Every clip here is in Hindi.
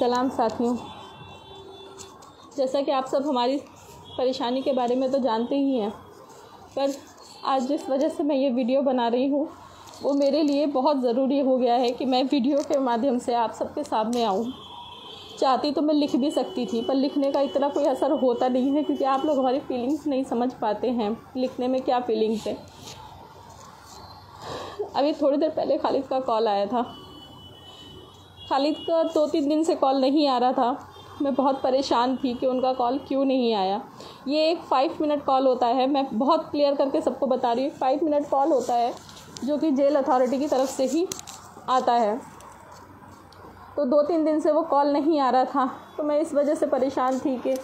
सलाम साथियों। जैसा कि आप सब हमारी परेशानी के बारे में तो जानते ही हैं, पर आज जिस वजह से मैं ये वीडियो बना रही हूँ वो मेरे लिए बहुत ज़रूरी हो गया है कि मैं वीडियो के माध्यम से आप सबके सामने आऊँ। चाहती तो मैं लिख भी सकती थी, पर लिखने का इतना कोई असर होता नहीं है क्योंकि आप लोग हमारी फीलिंग्स नहीं समझ पाते हैं, लिखने में क्या फीलिंग्स है। अभी थोड़ी देर पहले खालिद का कॉल आया था। खालिद का 2-3 दिन से कॉल नहीं आ रहा था। मैं बहुत परेशान थी कि उनका कॉल क्यों नहीं आया। ये एक 5 मिनट कॉल होता है, मैं बहुत क्लियर करके सबको बता रही हूँ। 5 मिनट कॉल होता है जो कि जेल अथॉरिटी की तरफ से ही आता है। तो 2-3 दिन से वो कॉल नहीं आ रहा था, तो मैं इस वजह से परेशान थी कि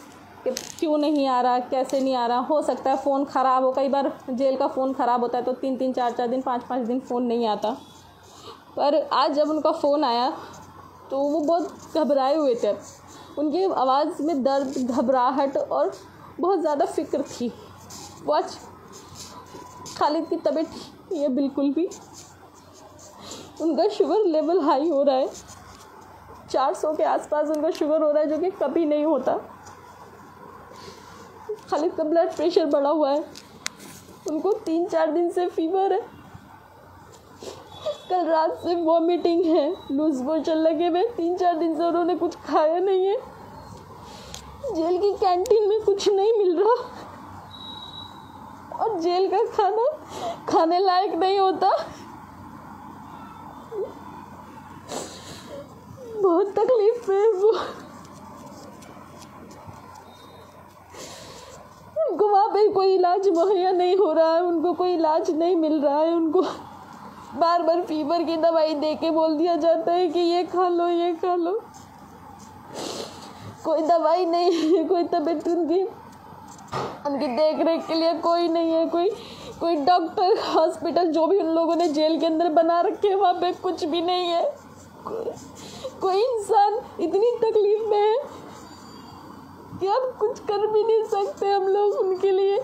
क्यों नहीं आ रहा, कैसे नहीं आ रहा। हो सकता है फ़ोन ख़राब हो, कई बार जेल का फ़ोन ख़राब होता है तो 3-3 4-4 दिन 5-5 दिन फ़ोन नहीं आता। पर आज जब उनका फ़ोन आया तो वो बहुत घबराए हुए थे। उनकी आवाज़ में दर्द, घबराहट और बहुत ज़्यादा फ़िक्र थी। वो आज खालिद की तबीयत नहीं है बिल्कुल भी। उनका शुगर लेवल हाई हो रहा है, 400 के आसपास उनका शुगर हो रहा है, जो कि कभी नहीं होता। खालिद का ब्लड प्रेशर बढ़ा हुआ है, उनको 3-4 दिन से फीवर है, कल रात से वॉमिटिंग है, लूज मोशन लगे हुए, 3-4 दिन से उन्होंने कुछ खाया नहीं है। जेल की कैंटीन में कुछ नहीं मिल रहा और जेल का खाना खाने लायक नहीं होता। बहुत तकलीफ में वो, उनको वहाँ पे कोई इलाज मुहैया नहीं हो रहा है, उनको कोई इलाज नहीं मिल रहा है। उनको बार बार फीवर की दवाई दे के बोल दिया जाता है कि ये खा लो, ये खा लो। कोई दवाई नहीं है, कोई तबीयत उनकी देख रेख के लिए कोई नहीं है, कोई डॉक्टर, हॉस्पिटल जो भी उन लोगों ने जेल के अंदर बना रखे हैं वहाँ पे कुछ भी नहीं है। कोई इंसान इतनी तकलीफ में है कि अब कुछ कर भी नहीं सकते हम लोग उनके लिए।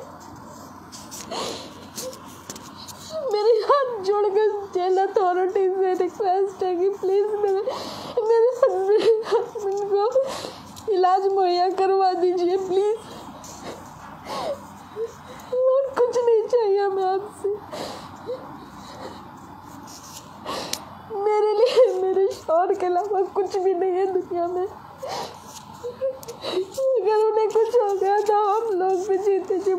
मेरे हाथ जोड़कर जेल अथॉरिटी से रिक्वेस्ट है कि प्लीज़ मेरे हस्बैंड को इलाज मुहैया करवा दीजिए प्लीज़। और कुछ नहीं चाहिए हमें आपसे। मेरे लिए मेरे शौहर के अलावा कुछ भी नहीं है दुनिया में। अगर उन्हें कुछ हो गया तो हम लोग भी जीते जी